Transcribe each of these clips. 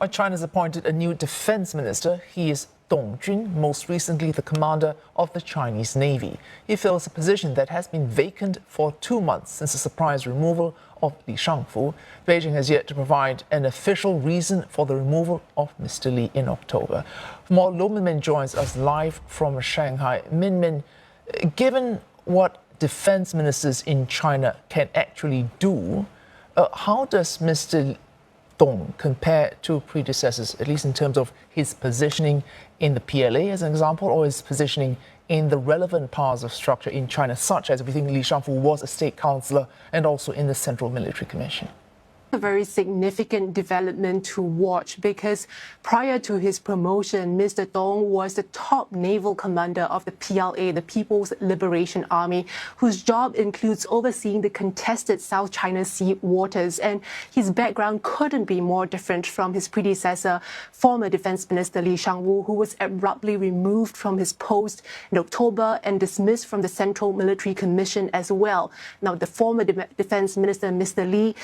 China's appointed a new defense minister. He is Dong Jun, most recently the commander of the Chinese Navy. He fills a position that has been vacant for 2 months since the surprise removal of Li Shangfu. Beijing has yet to provide an official reason for the removal of Mr. Li in October. More, Lo Minmin joins us live from Shanghai. Minmin, given what defense ministers in China can actually do, how does Mr. Dong compare to predecessors, at least in terms of his positioning in the PLA as an example, or his positioning in the relevant parts of structure in China, such as we think Li Shangfu was a state councillor and also in the Central Military Commission? A very significant development to watch because prior to his promotion, Mr. Dong was the top naval commander of the PLA, the People's Liberation Army, whose job includes overseeing the contested South China Sea waters. And his background couldn't be more different from his predecessor, former Defense Minister Li Shangfu, who was abruptly removed from his post in October and dismissed from the Central Military Commission as well. Now, the former Defense Minister, Mr. Li,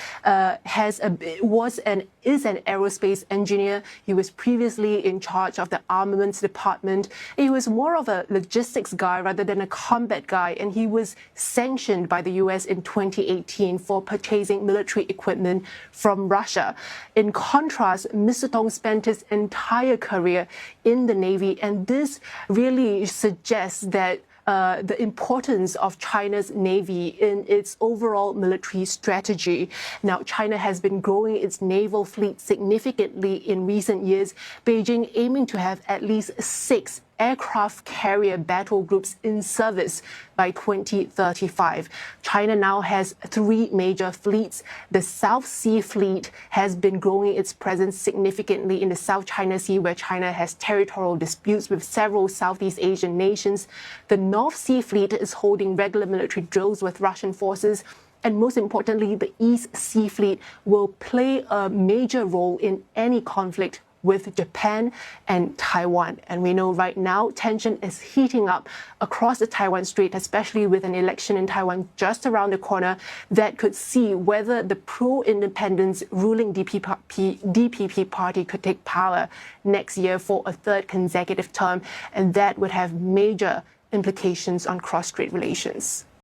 is an aerospace engineer. He was previously in charge of the armaments department. He was more of a logistics guy rather than a combat guy, and he was sanctioned by the US in 2018 for purchasing military equipment from Russia. In contrast, Mr. Dong spent his entire career in the Navy, and this really suggests that the importance of China's Navy in its overall military strategy. Now, China has been growing its naval fleet significantly in recent years, Beijing aiming to have at least 6 aircraft carrier battle groups in service by 2035. China now has 3 major fleets. The South Sea Fleet has been growing its presence significantly in the South China Sea, where China has territorial disputes with several Southeast Asian nations. The North Sea Fleet is holding regular military drills with Russian forces. And most importantly, the East Sea Fleet will play a major role in any conflict with Japan and Taiwan. And we know right now tension is heating up across the Taiwan Strait, especially with an election in Taiwan just around the corner that could see whether the pro-independence ruling DPP party could take power next year for a 3rd consecutive term. And that would have major implications on cross-strait relations.